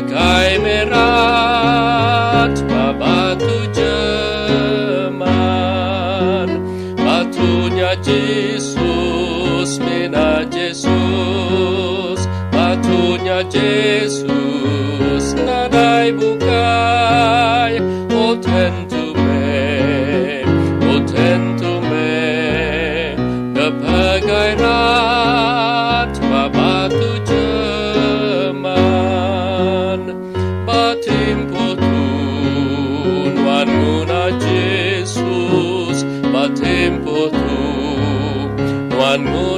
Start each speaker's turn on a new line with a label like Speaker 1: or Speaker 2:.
Speaker 1: bagai merat batu jeman. Batunya Yesus, mina Yesus, batunya Yesus, nadai bukai, oh tentume, bagai rat batu jeman. Batimpo tuan muna Yesus, batimpo tuan muna